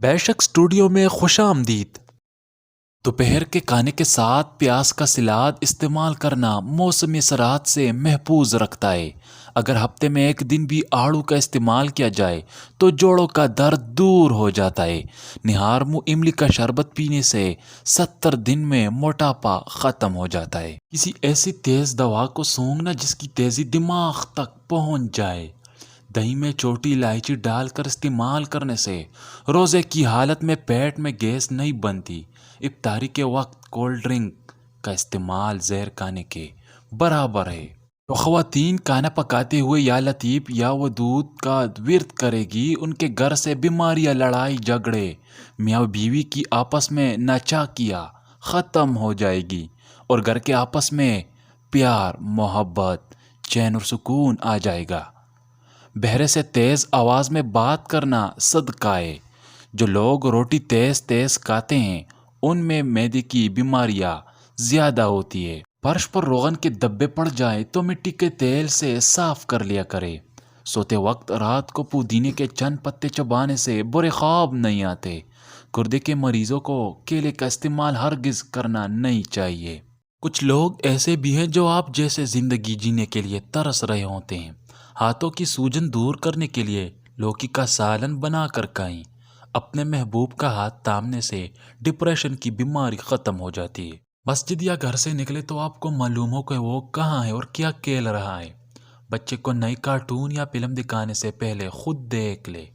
بیشک اسٹوڈیو میں خوش آمدید۔ دوپہر کے کھانے کے ساتھ پیاز کا سلاد استعمال کرنا موسمی اثرات سے محفوظ رکھتا ہے۔ اگر ہفتے میں ایک دن بھی آڑو کا استعمال کیا جائے تو جوڑوں کا درد دور ہو جاتا ہے۔ نہار منہ املی کا شربت پینے سے 70 دن میں موٹاپا ختم ہو جاتا ہے۔ کسی ایسی تیز دوا کو سونگھنا جس کی تیزی دماغ تک پہنچ جائے۔ دہی میں چھوٹی الائچی ڈال کر استعمال کرنے سے روزے کی حالت میں پیٹ میں گیس نہیں بنتی۔ افطاری کے وقت کولڈ ڈرنک کا استعمال زہر کھانے کے برابر ہے۔ تو خواتین کھانا پکاتے ہوئے یا لطیف یا ودود کا ورد کرے گی، ان کے گھر سے بیماریاں، لڑائی جھگڑے، میاں بیوی کی آپس میں ناچاکیاں ختم ہو جائے گی اور گھر کے آپس میں پیار، محبت، چین اور سکون آ جائے گا۔ بہرے سے تیز آواز میں بات کرنا صدقہ ہے۔ جو لوگ روٹی تیز تیز کھاتے ہیں ان میں معدے کی بیماریاں زیادہ ہوتی ہے۔ فرش پر روغن کے دبے پڑ جائیں تو مٹی کے تیل سے صاف کر لیا کرے۔ سوتے وقت رات کو پودینے کے چند پتے چبانے سے برے خواب نہیں آتے۔ گردے کے مریضوں کو کیلے کا استعمال ہرگز کرنا نہیں چاہیے۔ کچھ لوگ ایسے بھی ہیں جو آپ جیسے زندگی جینے کے لیے ترس رہے ہوتے ہیں۔ ہاتھوں کی سوجن دور کرنے کے لیے لوکی کا سالن بنا کر کھائیں۔ اپنے محبوب کا ہاتھ تھامنے سے ڈپریشن کی بیماری ختم ہو جاتی ہے۔ مسجد یا گھر سے نکلے تو آپ کو معلوم ہو کہ وہ کہاں ہے اور کیا کھیل رہا ہے۔ بچے کو نئی کارٹون یا فلم دکھانے سے پہلے خود دیکھ لے۔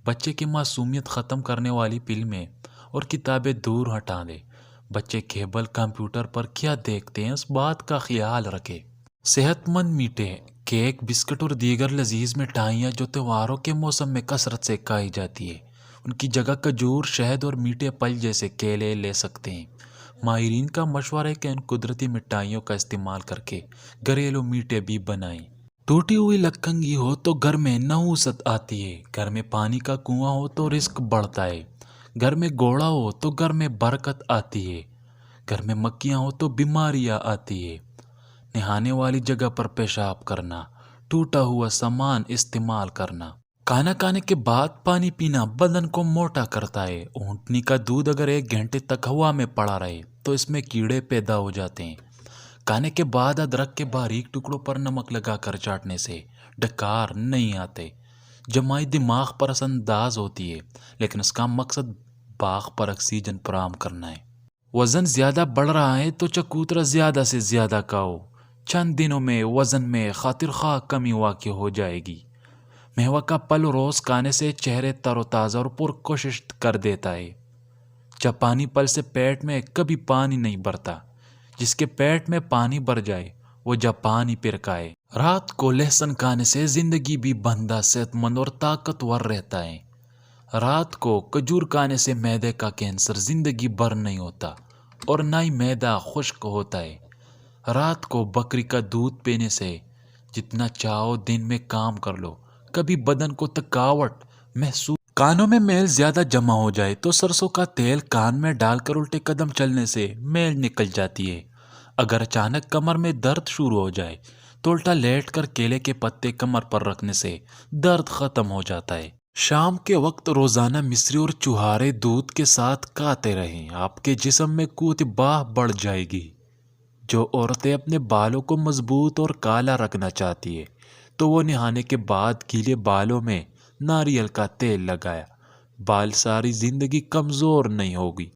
بچے کی معصومیت ختم کرنے والی فلمیں اور کتابیں دور ہٹا دے۔ بچے کیبل کمپیوٹر پر کیا دیکھتے ہیں اس بات کا خیال رکھے۔ صحت مند میٹھے، کیک، بسکٹ اور دیگر لذیذ مٹھائیاں جو تہواروں کے موسم میں کثرت سے کھائی جاتی ہے، ان کی جگہ کھجور، شہد اور میٹھے پھل جیسے کیلے لے سکتے ہیں۔ ماہرین کا مشورہ ہے کہ ان قدرتی مٹھائیوں کا استعمال کر کے گھریلو میٹھے بھی بنائیں۔ ٹوٹی ہوئی لکنگی ہو تو گھر میں نحوست آتی ہے۔ گھر میں پانی کا کنواں ہو تو رزق بڑھتا ہے۔ گھر میں گھوڑا ہو تو گھر میں برکت آتی ہے۔ گھر میں مکھیاں ہو تو بیماریاں آتی ہے۔ نہانے والی جگہ پر پیشاب کرنا، ٹوٹا ہوا سامان استعمال کرنا۔ کھانا کھانے کے بعد پانی پینا بدن کو موٹا کرتا ہے۔ اونٹنی کا دودھ اگر 1 گھنٹے تک ہوا میں پڑا رہے تو اس میں کیڑے پیدا ہو جاتے ہیں۔ کھانے کے بعد ادرک کے باریک ٹکڑوں پر نمک لگا کر چاٹنے سے ڈکار نہیں آتے۔ جمائی دماغ پر اثر انداز ہوتی ہے لیکن اس کا مقصد باغ پر آکسیجن فراہم کرنا ہے۔ وزن زیادہ بڑھ رہا ہے تو چکوترا زیادہ سے زیادہ کھاؤ۔ چند دنوں میں وزن میں خاطر خواہ کمی واقع ہو جائے گی۔ میوہ کا پھل روز کھانے سے چہرے تر و تازہ اور پرکشش کر دیتا ہے۔ جاپانی پھل سے پیٹ میں کبھی پانی نہیں بھرتا۔ جس کے پیٹ میں پانی بھر جائے وہ جاپانی پھرکا ہے۔ رات کو لہسن کھانے سے زندگی بھی بندہ صحت مند اور طاقتور رہتا ہے۔ رات کو کھجور کھانے سے معدے کا کینسر زندگی بھر نہیں ہوتا اور نہ ہی معدہ خشک ہوتا ہے۔ رات کو بکری کا دودھ پینے سے جتنا چاہو دن میں کام کر لو، کبھی بدن کو تھکاوٹ محسوس۔ کانوں میں میل زیادہ جمع ہو جائے تو سرسوں کا تیل کان میں ڈال کر الٹے قدم چلنے سے میل نکل جاتی ہے۔ اگر اچانک کمر میں درد شروع ہو جائے تو الٹا لیٹ کر کیلے کے پتے کمر پر رکھنے سے درد ختم ہو جاتا ہے۔ شام کے وقت روزانہ مصری اور چوہارے دودھ کے ساتھ کھاتے رہیں، آپ کے جسم میں قوت باہ بڑھ جائے گی۔ جو عورتیں اپنے بالوں کو مضبوط اور کالا رکھنا چاہتی ہے تو وہ نہانے کے بعد گیلے بالوں میں ناریل کا تیل لگایا، بال ساری زندگی کمزور نہیں ہوگی۔